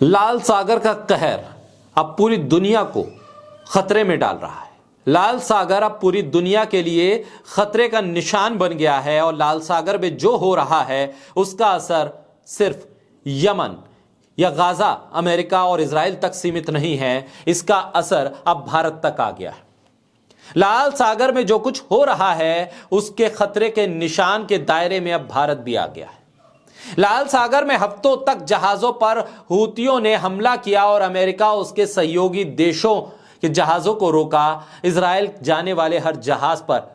लाल सागर का कहर अब पूरी दुनिया को खतरे में डाल रहा है। लाल सागर अब पूरी दुनिया के लिए खतरे का निशान बन गया है और लाल सागर में जो हो रहा है उसका असर सिर्फ यमन या गाजा, अमेरिका और इजराइल तक सीमित नहीं है, इसका असर अब भारत तक आ गया है। लाल सागर में जो कुछ हो रहा है उसके खतरे के निशान के दायरे में अब भारत भी आ गया है। लाल सागर में हफ्तों तक जहाजों पर हूतियों ने हमला किया और अमेरिका उसके सहयोगी देशों के जहाजों को रोका। इजराइल जाने वाले हर जहाज पर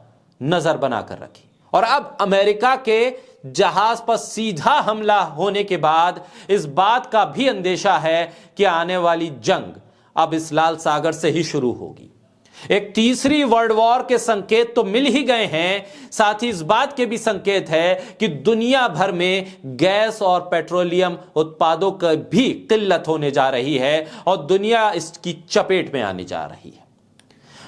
नजर बनाकर रखी और अब अमेरिका के जहाज पर सीधा हमला होने के बाद इस बात का भी अंदेशा है कि आने वाली जंग अब इस लाल सागर से ही शुरू होगी। एक तीसरी वर्ल्ड वॉर के संकेत तो मिल ही गए हैं, साथ ही इस बात के भी संकेत है कि दुनिया भर में गैस और पेट्रोलियम उत्पादों की भी किल्लत होने जा रही है और दुनिया इसकी चपेट में आने जा रही है।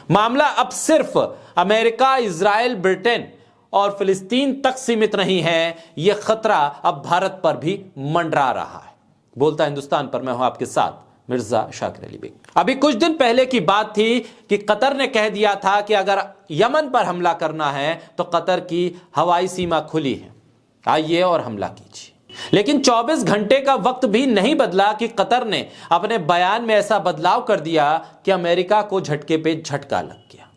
मामला अब सिर्फ अमेरिका, इजराइल, ब्रिटेन और फिलिस्तीन तक सीमित नहीं है, यह खतरा अब भारत पर भी मंडरा रहा है। बोलता हिंदुस्तान पर मैं हूं आपके साथ मिर्जा शाकिर अली बेग। अभी कुछ दिन पहले की बात थी कि कतर ने कह दिया था कि अगर यमन पर हमला करना है तो कतर की हवाई सीमा खुली है, आइए और हमला कीजिए। लेकिन 24 घंटे का वक्त भी नहीं बदला कि कतर ने अपने बयान में ऐसा बदलाव कर दिया कि अमेरिका को झटके पे झटका लग गया।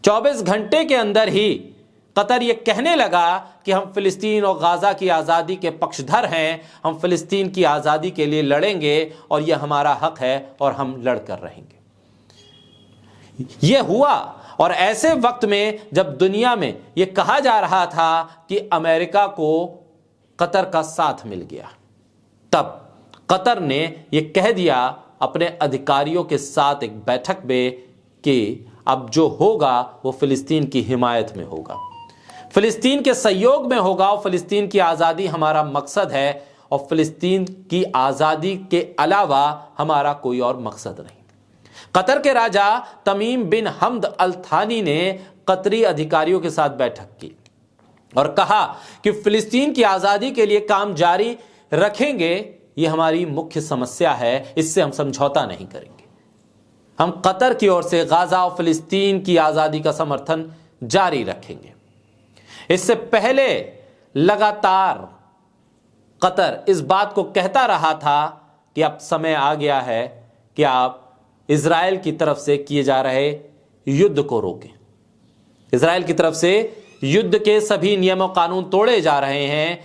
24 घंटे के अंदर ही कतर यह कहने लगा कि हम फिलिस्तीन और गाजा की आज़ादी के पक्षधर हैं, हम फिलिस्तीन की आज़ादी के लिए लड़ेंगे और यह हमारा हक है और हम लड़कर रहेंगे। यह हुआ और ऐसे वक्त में जब दुनिया में यह कहा जा रहा था कि अमेरिका को कतर का साथ मिल गया, तब कतर ने यह कह दिया अपने अधिकारियों के साथ एक बैठक में कि अब जो होगा वो फिलिस्तीन की हिमायत में होगा, फिलिस्तीन के सहयोग में होगा और फिलिस्तीन की आज़ादी हमारा मकसद है और फिलिस्तीन की आज़ादी के अलावा हमारा कोई और मकसद नहीं। कतर के राजा तमीम बिन हमद अल थानी ने कतरी अधिकारियों के साथ बैठक की और कहा कि फिलिस्तीन की आज़ादी के लिए काम जारी रखेंगे, ये हमारी मुख्य समस्या है, इससे हम समझौता नहीं करेंगे। हम कतर की ओर से गाजा और फिलिस्तीन की आज़ादी का समर्थन जारी रखेंगे। इससे पहले लगातार कतर इस बात को कहता रहा था कि अब समय आ गया है कि आप इजराइल की तरफ से किए जा रहे युद्ध को रोकें। इजराइल की तरफ से युद्ध के सभी नियम और कानून तोड़े जा रहे हैं।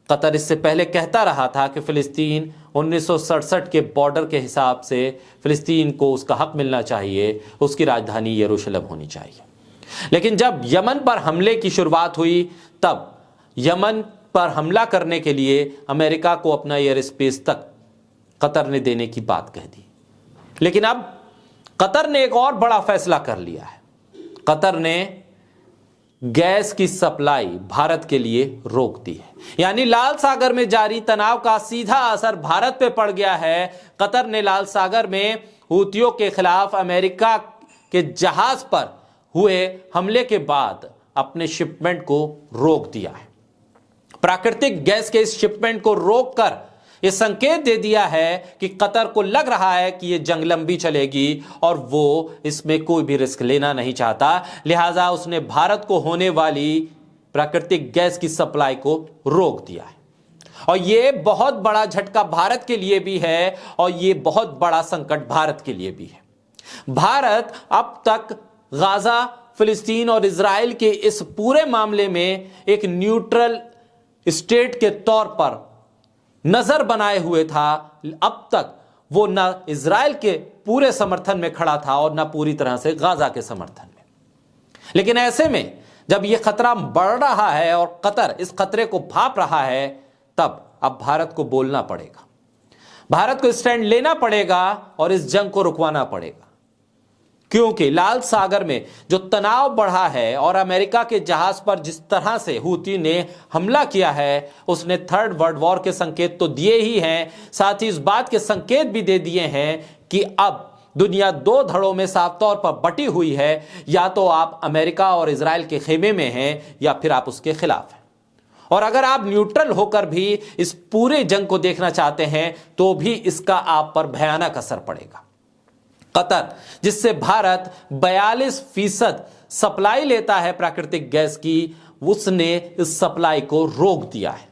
कतर इससे पहले कहता रहा था कि फिलिस्तीन 1967 के बॉर्डर के हिसाब से फिलिस्तीन को उसका हक मिलना चाहिए, उसकी राजधानी यरूशलेम होनी चाहिए। लेकिन जब यमन पर हमले की शुरुआत हुई तब यमन पर हमला करने के लिए अमेरिका को अपना एयर स्पेस तक कतर ने देने की बात कह दी। लेकिन अब कतर ने एक और बड़ा फैसला कर लिया है। कतर ने गैस की सप्लाई भारत के लिए रोक दी है, यानी लाल सागर में जारी तनाव का सीधा असर भारत पे पड़ गया है। कतर ने लाल सागर में हूतियों के खिलाफ अमेरिका के जहाज पर हुए हमले के बाद अपने शिपमेंट को रोक दिया है। प्राकृतिक गैस के इस शिपमेंट को रोककर यह संकेत दे दिया है कि कतर को लग रहा है कि यह जंग लंबी चलेगी और वो इसमें कोई भी रिस्क लेना नहीं चाहता, लिहाजा उसने भारत को होने वाली प्राकृतिक गैस की सप्लाई को रोक दिया है। और यह बहुत बड़ा झटका भारत के लिए भी है और यह बहुत बड़ा संकट भारत के लिए भी है। भारत अब तक गाजा, फिलिस्तीन और इजराइल के इस पूरे मामले में एक न्यूट्रल स्टेट के तौर पर नजर बनाए हुए था। अब तक वो न इजराइल के पूरे समर्थन में खड़ा था और न पूरी तरह से गाजा के समर्थन में। लेकिन ऐसे में जब यह खतरा बढ़ रहा है और कतर इस खतरे को भांप रहा है, तब अब भारत को बोलना पड़ेगा, भारत को स्टैंड लेना पड़ेगा और इस जंग को रुकवाना पड़ेगा। क्योंकि लाल सागर में जो तनाव बढ़ा है और अमेरिका के जहाज पर जिस तरह से हूती ने हमला किया है, उसने थर्ड वर्ल्ड वॉर के संकेत तो दिए ही हैं, साथ ही इस बात के संकेत भी दे दिए हैं कि अब दुनिया दो धड़ों में साफ तौर पर बटी हुई है, या तो आप अमेरिका और इजराइल के खेमे में हैं या फिर आप उसके खिलाफ हैं। और अगर आप न्यूट्रल होकर भी इस पूरे जंग को देखना चाहते हैं तो भी इसका आप पर भयानक असर पड़ेगा। कतर, जिससे भारत 42% सप्लाई लेता है प्राकृतिक गैस की, उसने इस सप्लाई को रोक दिया है।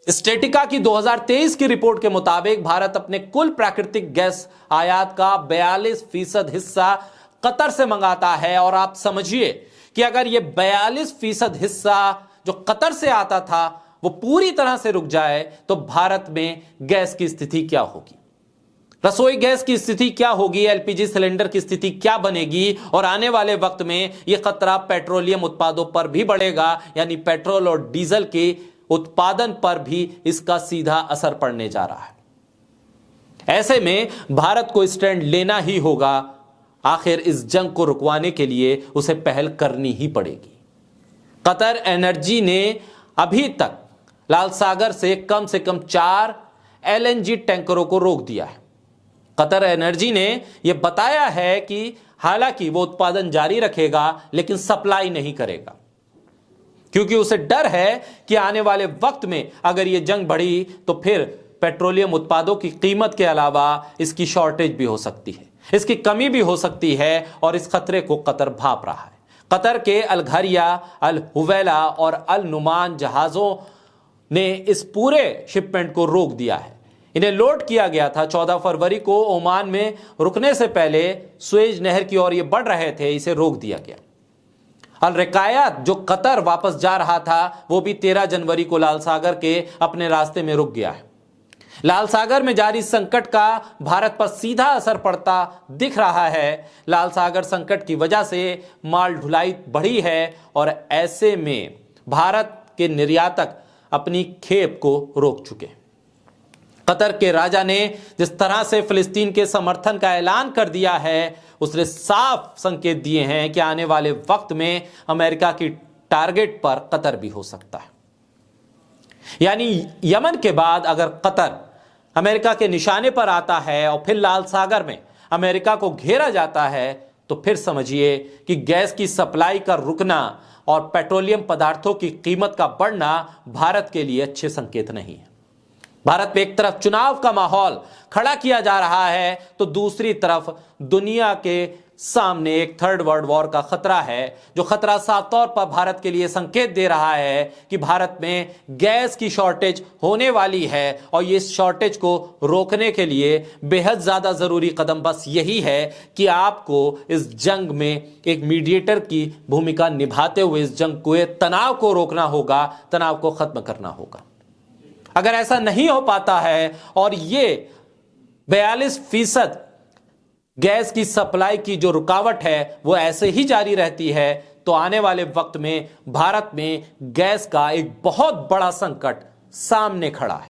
स्टेटिका की 2023 की रिपोर्ट के मुताबिक भारत अपने कुल प्राकृतिक गैस आयात का 42% हिस्सा कतर से मंगाता है। और आप समझिए कि अगर यह 42% हिस्सा जो कतर से आता था वो पूरी तरह से रुक जाए तो भारत में गैस की स्थिति क्या होगी, रसोई गैस की स्थिति क्या होगी, एलपीजी सिलेंडर की स्थिति क्या बनेगी। और आने वाले वक्त में यह खतरा पेट्रोलियम उत्पादों पर भी बढ़ेगा, यानी पेट्रोल और डीजल के उत्पादन पर भी इसका सीधा असर पड़ने जा रहा है। ऐसे में भारत को स्टैंड लेना ही होगा। आखिर इस जंग को रुकवाने के लिए उसे पहल करनी ही पड़ेगी। कतर एनर्जी ने अभी तक लाल सागर से कम 4 एलएनजी टैंकरों को रोक दिया है। कतर एनर्जी ने यह बताया है कि हालांकि वो उत्पादन जारी रखेगा लेकिन सप्लाई नहीं करेगा, क्योंकि उसे डर है कि आने वाले वक्त में अगर यह जंग बढ़ी तो फिर पेट्रोलियम उत्पादों की कीमत के अलावा इसकी शॉर्टेज भी हो सकती है, इसकी कमी भी हो सकती है। और इस खतरे को कतर भांप रहा है। कतर के अल घरिया, अल हुवैला और अल नुमान जहाजों ने इस पूरे शिपमेंट को रोक दिया है। इन्हें लोड किया गया था 14 फरवरी को ओमान में रुकने से पहले सुएज नहर की ओर ये बढ़ रहे थे, इसे रोक दिया गया। अल रिकायात जो कतर वापस जा रहा था वो भी 13 जनवरी को लाल सागर के अपने रास्ते में रुक गया है। लाल सागर में जारी संकट का भारत पर सीधा असर पड़ता दिख रहा है। लाल सागर संकट की वजह से माल ढुलाई बढ़ी है और ऐसे में भारत के निर्यातक अपनी खेप को रोक चुके। कतर के राजा ने जिस तरह से फिलिस्तीन के समर्थन का ऐलान कर दिया है, उसने साफ संकेत दिए हैं कि आने वाले वक्त में अमेरिका की टारगेट पर कतर भी हो सकता है। यानी यमन के बाद अगर कतर अमेरिका के निशाने पर आता है और फिर लाल सागर में अमेरिका को घेरा जाता है तो फिर समझिए कि गैस की सप्लाई का रुकना और पेट्रोलियम पदार्थों की कीमत का बढ़ना भारत के लिए अच्छे संकेत नहीं है। भारत में एक तरफ चुनाव का माहौल खड़ा किया जा रहा है तो दूसरी तरफ दुनिया के सामने एक थर्ड वर्ल्ड वॉर का खतरा है, जो खतरा साफ तौर पर भारत के लिए संकेत दे रहा है कि भारत में गैस की शॉर्टेज होने वाली है। और ये शॉर्टेज को रोकने के लिए बेहद ज्यादा जरूरी कदम बस यही है कि आपको इस जंग में एक मीडिएटर की भूमिका निभाते हुए इस जंग को, तनाव को रोकना होगा, तनाव को खत्म करना होगा। अगर ऐसा नहीं हो पाता है और ये 42% गैस की सप्लाई की जो रुकावट है वो ऐसे ही जारी रहती है तो आने वाले वक्त में भारत में गैस का एक बहुत बड़ा संकट सामने खड़ा है।